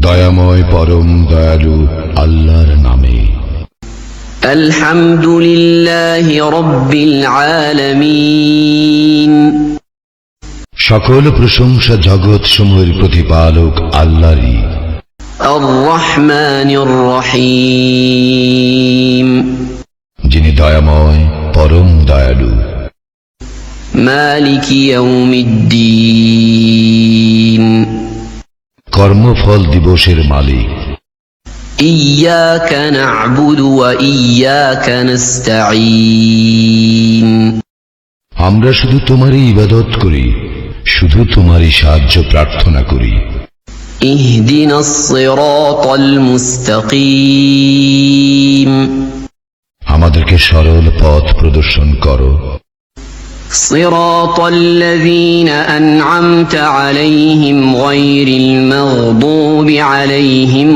দয়াময় পরম দয়ালু আল্লাহর নামে। আলহামদুলিল্লাহি রাব্বিল আলামিন। সকল প্রশংসা জগৎ সমূহের প্রতিপালক আল্লাহরই। আর রহমানির রহিম, যিনি দয়াময় পরম দয়ালু। মালিকি ইয়াউমিদ্দিন, কর্মফল দিবসের মালিক। ইয়্যাকা না'বুদু ওয়া ইয়্যাকা নাস্তাঈন, আমরা শুধু তোমারই ইবাদত করি, শুধু তোমারই সাহায্য প্রার্থনা করি। ইহদিনাস সিরাতাল মুস্তাকিম, আমাদেরকে সরল পথ প্রদর্শন করো। সিরাতাল্লাযীনা আন'আমতা আলাইহিম গায়রিল মাগদুবি আলাইহিম